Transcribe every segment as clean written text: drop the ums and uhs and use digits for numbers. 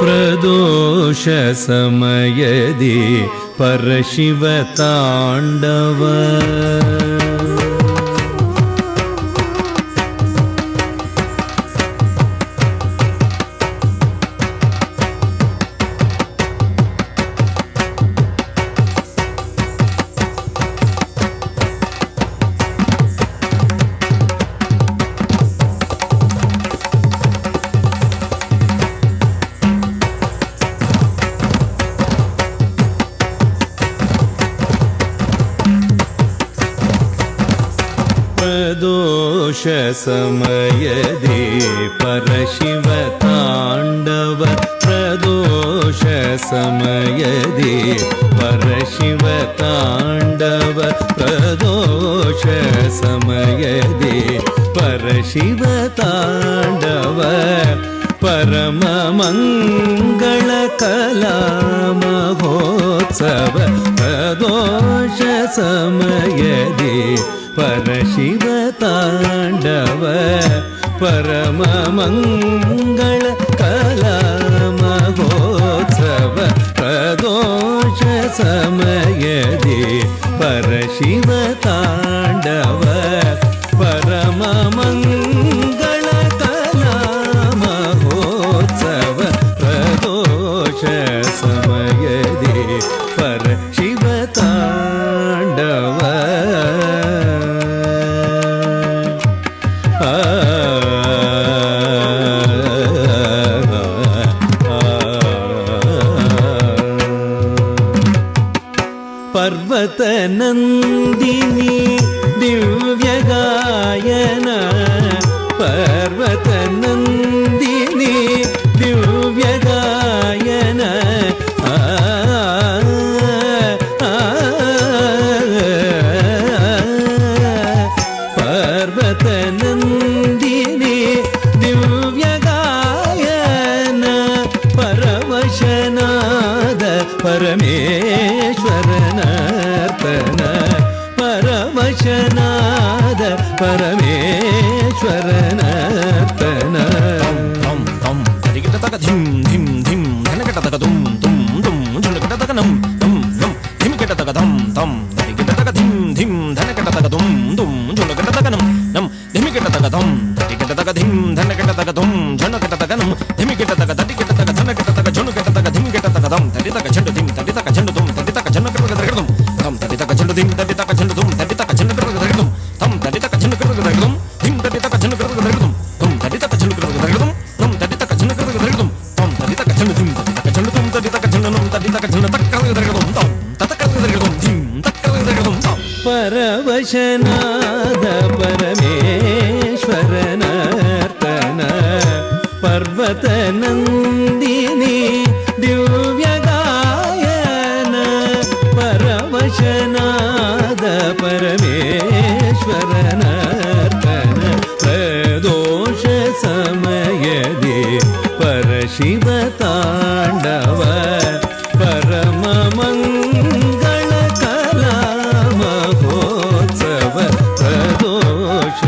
ಪ್ರದೋಷ ಸಮಯದಿ ಪರಶಿವ ತಾಂಡವ ಪ್ರದೋಷ ಸಮಯದಿ ಪರಶಿವ ತಾಂಡವ ಪ್ರದೋಷ ಸಮಯದಿ ಪರಶಿವ ತಾಂಡವ ಪ್ರದೋಷ ಸಮಯದಿ ಪರಶಿವ ತಾಂಡವ ಪರಮ ಮಂಗಳ ಕಲಾ ಮಹೋತ್ಸವ ಪ್ರದೋಷ ಸಮಯದಿ ಪರಶಿವ ತಾಂಡವ ಪರಮ ಮಂಗಳ ಕಲಾ ಮಹೋತ್ಸವ ಪ್ರದೋಷ ಸಮಯದಿ ಪರಶಿವ ತಾಂಡವ ಪರಮ ಮಂಗಳ ಕಲಾ ಮಹೋತ್ಸವ ಪ್ರದೋಷ ಸಮಯದಿ ಪರಶಿವ ತಾಂಡವ ಪರ್ವತ ನಂದಿನಿ ದಿವ್ಯ ಗಾಯನ ಪರ್ವತ ನಂದಿನಿ ದಿವ್ಯ ಗಾಯನ ಪರ್ವತ ನಂದಿನಿ ದಿವ್ಯ ಗಾಯನ ಪರವಶನಾದ ಪರಮೇಶ್ವರನರ್ತನ ಪರವಶನಾದ ಪರಮೇಶ್ವರನರ್ತನ ಪರವಶನಾದ ಪರಮೇಶ್ವರನರ್ತನ ಪರ್ವತ ನಂದಿನಿ ದಿವ್ಯ ಗಾಯನ ಪರವಶನಾದ ಪರಮೇಶ್ವರನರ್ತನ ಪ್ರದೋಷ ಸಮಯದಿ ಪರಶಿವ ತಾಂಡವ ಪರಮ ಮಂಗಳ ಕಲಾ ಮಹೋತ್ಸವ ಪ್ರದೋಷ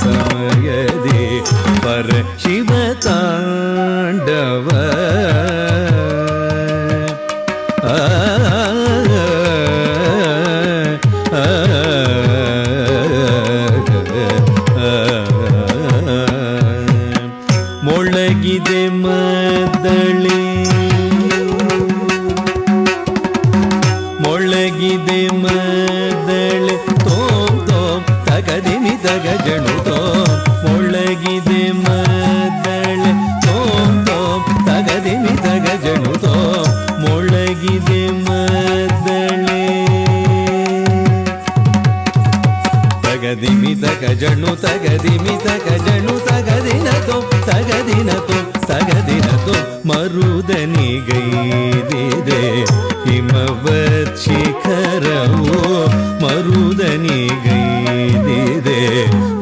ಸಮಯದಿ ಪರಶಿವ ತಾಂಡವ ಮೊಳಗಿದೆ ಮದ್ದಳೆ ಮೊಳಗಿದೆ ಮದ್ದಳೆ ತೋಂ ತೋಂ ತಗದಿನಿ ತಗಜಣು ತೋಂ ಮೊಳಗಿದೆ ಮದ್ದಳೆ ತೋಂ ತೋಂ ತಗದಿನಿ ತಗಜಣು ತೋಂ ಮೊಳಗಿದೆ ಮದ್ದಳೆ ತಗದಿಮಿ ತಗಜಣು ತಗದಿಮಿ ತಗಜಣು ತಗದಿನತೋ ತಗದಿನತೋ ತಗದಿನತೋ ಮರುದನಿಗೈದಿದೆ ಹಿಮವತ್ ಶಿಖರವು ಮರುದನಿಗೈದಿದೆ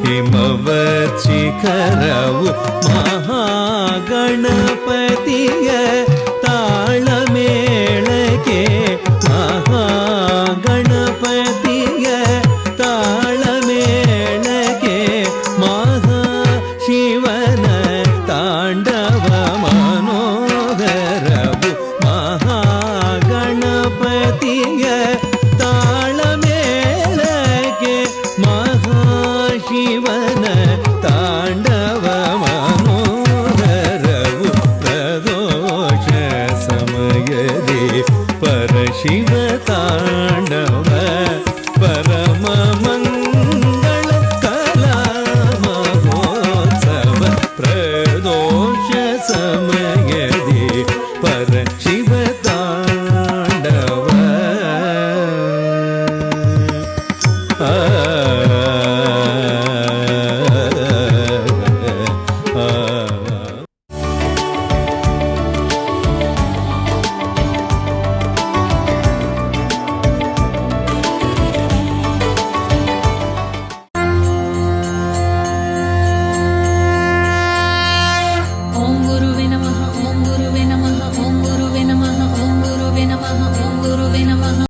ಹಿಮವತ್ ಶಿಖರವು ಮಹಾಗಣಪತಿಯ ತಾಳಮೇಳಕ್ಕೆ ಮಹಾಗಣಪತಿಯ ತಾಳಮೇಳಕ್ಕೆ ಮಹಾ ಶಿವನ ತಾಂಡವ ಮನೋದರ ಪರಶಿವ ತಾಂಡವ